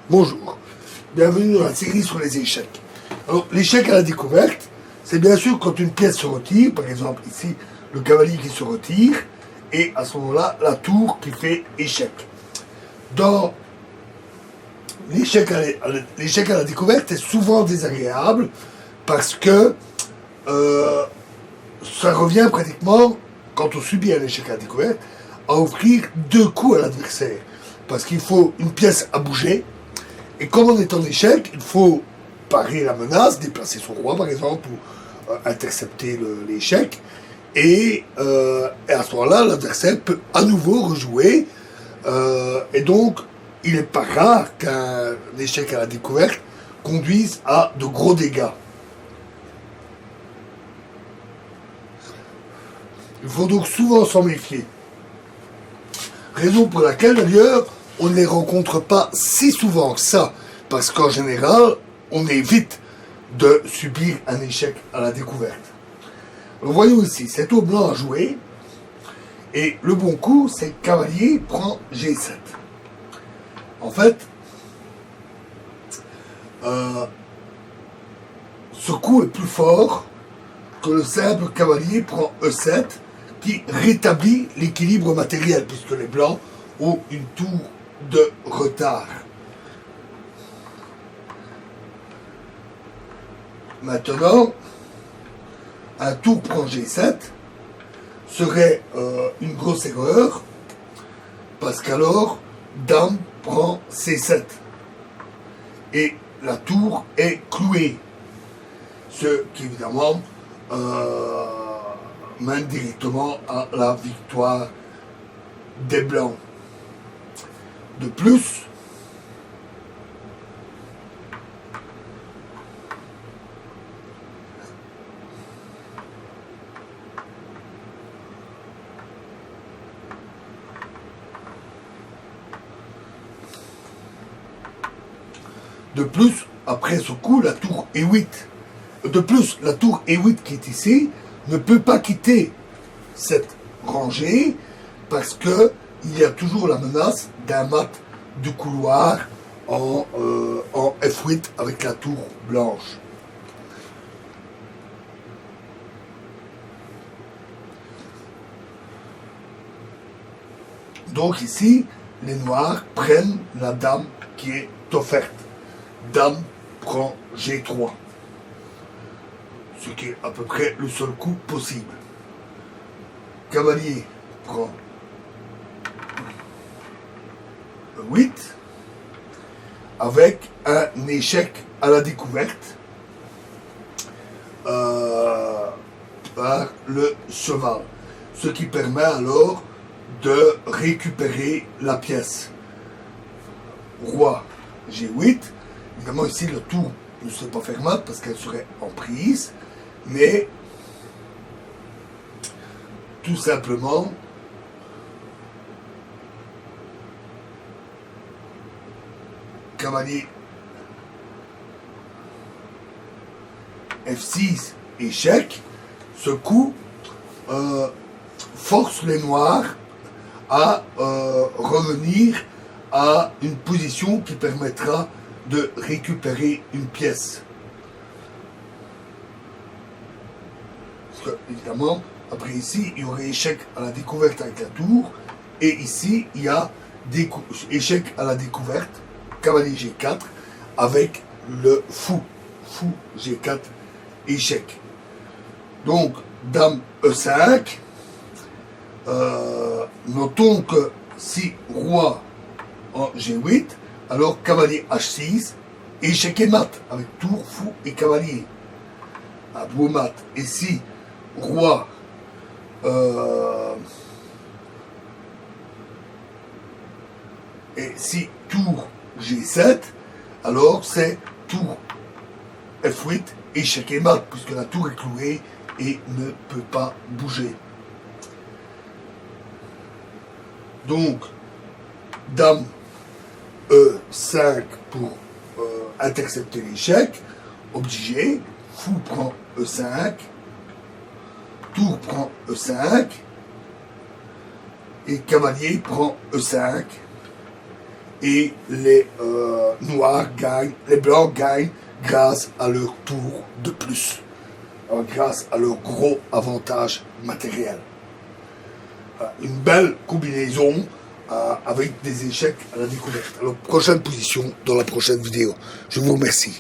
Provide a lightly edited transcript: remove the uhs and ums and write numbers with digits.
Bonjour, bienvenue dans la série sur les échecs. Alors, l'échec à la découverte, c'est bien sûr quand une pièce se retire, par exemple ici, le cavalier qui se retire, et à ce moment-là, la tour qui fait échec. Dans l'échec à la découverte est souvent désagréable parce que ça revient pratiquement, quand on subit un échec à la découverte, à offrir deux coups à l'adversaire. Parce qu'il faut une pièce à bouger, et comme on est en échec, il faut parer la menace, déplacer son roi par exemple, ou intercepter l'échec, et à ce moment-là, l'adversaire peut à nouveau rejouer, et donc il n'est pas rare qu'un échec à la découverte conduise à de gros dégâts. Il faut donc souvent s'en méfier. Raison pour laquelle d'ailleurs on ne les rencontre pas si souvent que ça, parce qu'en général on évite de subir un échec à la découverte. Alors, voyons ici, c'est au blanc à jouer, et le bon coup c'est cavalier prend G7. En fait, ce coup est plus fort que le simple cavalier prend E7, qui rétablit l'équilibre matériel, puisque les blancs ont une tour de retard. Maintenant, un tour prend G7 serait une grosse erreur, parce qu'alors, dame prend C7. Et la tour est clouée. Ce qui, évidemment, mène directement à la victoire des Blancs. De plus, après ce coup, la tour E8. De plus, la tour E8 qui est ici ne peut pas quitter cette rangée parce que il y a toujours la menace d'un mat du couloir en F8 avec la tour blanche. Donc ici, les noirs prennent la dame qui est offerte. Dame prend G3. Ce qui est à peu près le seul coup possible. Cavalier prend 8 avec un échec à la découverte par le cheval. Ce qui permet alors de récupérer la pièce. Roi G8. Évidemment ici le tour ne serait pas faire mat parce qu'elle serait en prise, mais tout simplement cavalier F6 échec. Ce coup force les noirs à revenir à une position qui permettra de récupérer une pièce. Parce que, évidemment, après ici, il y aurait échec à la découverte avec la tour, et ici, il y a échec à la découverte, cavalier G4, avec le fou. Fou G4, échec. Donc, dame E5, notons que si roi en G8, alors cavalier H6, échec et mat, avec tour, fou et cavalier. Un beau mat. Et si roi et si tour G7, alors c'est tour F8, échec et mat, puisque la tour est clouée et ne peut pas bouger. Donc, dame E5 pour intercepter l'échec, obligé, fou prend E5, tour prend E5, et cavalier prend E5, et les noirs gagnent, les blancs gagnent grâce à leur tour de plus, grâce à leur gros avantage matériel. Une belle combinaison avec des échecs à la découverte. Alors, prochaine position dans la prochaine vidéo. Je vous remercie.